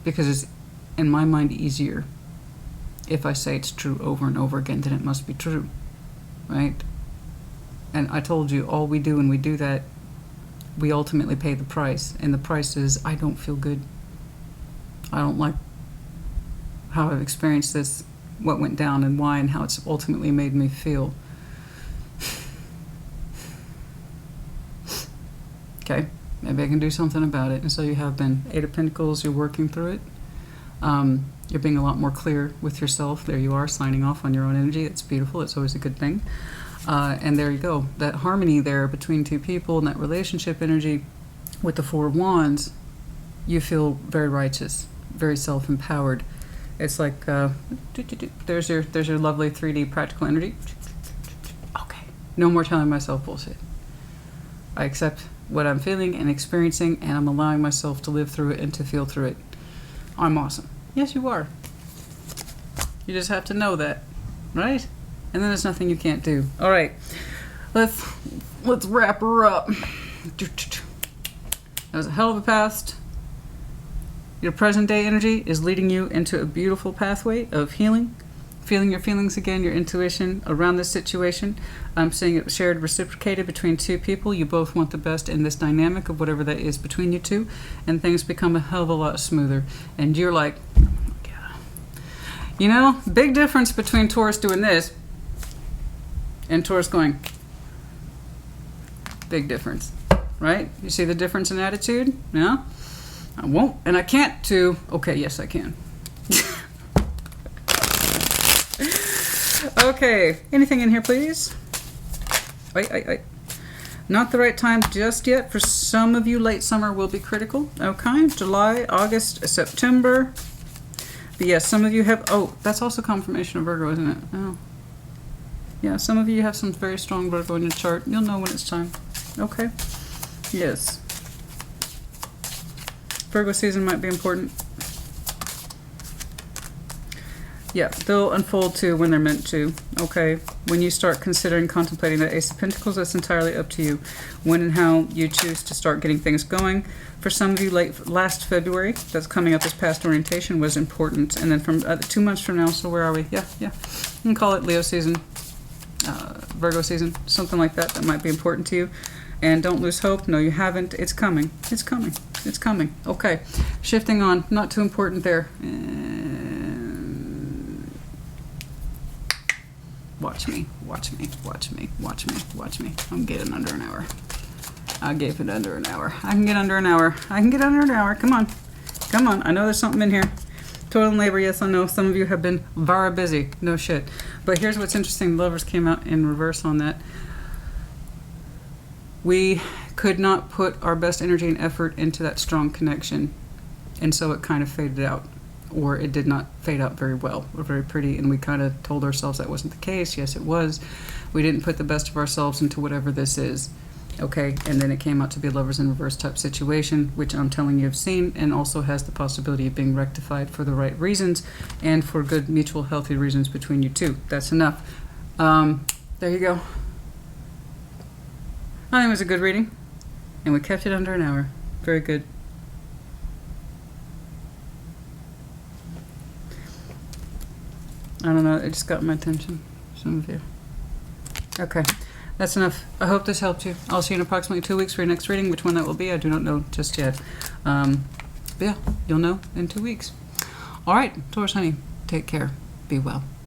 because it's, in my mind, easier if I say it's true over and over again, then it must be true, right? And I told you, all we do when we do that, we ultimately pay the price. And the price is, I don't feel good. I don't like how I've experienced this, what went down and why, and how it's ultimately made me feel. Okay, maybe I can do something about it. And so you have been. Eight of Pentacles, you're working through it. You're being a lot more clear with yourself. There you are, signing off on your own energy. It's beautiful. It's always a good thing. And there you go. That harmony there between two people and that relationship energy with the Four of Wands, you feel very righteous, very self-empowered. It's like, there's your lovely 3D practical energy. Okay. No more telling myself bullshit. I accept what I'm feeling and experiencing, and I'm allowing myself to live through it and to feel through it. I'm awesome. Yes, you are. You just have to know that, right? And then there's nothing you can't do. All right, let's wrap her up. That was a hell of a past. Your present day energy is leading you into a beautiful pathway of healing, feeling your feelings again, your intuition around this situation. I'm seeing it shared, reciprocated between two people. You both want the best in this dynamic of whatever that is between you two, and things become a hell of a lot smoother. And you're like, oh my God. You know, big difference between Taurus doing this and Taurus going, big difference, right? You see the difference in attitude? Yeah? I won't, and I can't, to, okay, yes I can. Okay, anything in here, please? Wait. Not the right time just yet. For some of you, late summer will be critical. Okay, July, August, September. But yes, some of you have, oh, that's also confirmation of Virgo, isn't it? Oh. Yeah, some of you have some very strong Virgo in your chart. You'll know when it's time. Okay. Yes. Virgo season might be important. Yeah, they'll unfold too when they're meant to, okay? When you start considering contemplating that Ace of Pentacles, that's entirely up to you. When and how you choose to start getting things going. For some of you, last February, that's coming up as past orientation, was important. And then from 2 months from now, so where are we? Yeah. You can call it Leo season, Virgo season, something like that. That might be important to you. And don't lose hope. No, you haven't. It's coming. It's coming. It's coming. Okay, shifting on. Not too important there. Watch me, watch me, watch me, watch me, watch me. I'm getting under an hour. I gave it under an hour. I can get under an hour. I can get under an hour. Come on. Come on. I know there's something in here. Toil and labor, yes, I know. Some of you have been very busy. No shit. But here's what's interesting. The Lovers came out in reverse on that. We could not put our best energy and effort into that strong connection. And so it kind of faded out. Or it did not fade out very well or very pretty, and we kind of told ourselves that wasn't the case. Yes, it was. We didn't put the best of ourselves into whatever this is. Okay, and then it came out to be a Lovers in Reverse type situation, which I'm telling you have seen, and also has the possibility of being rectified for the right reasons and for good, mutual, healthy reasons between you two. That's enough. There you go. I think it was a good reading, and we kept it under an hour. Very good. I don't know, it just got my attention, some of you. Okay, that's enough. I hope this helped you. I'll see you in approximately 2 weeks for your next reading. Which one that will be, I do not know just yet. But yeah, you'll know in 2 weeks. All right, Taurus honey, take care. Be well.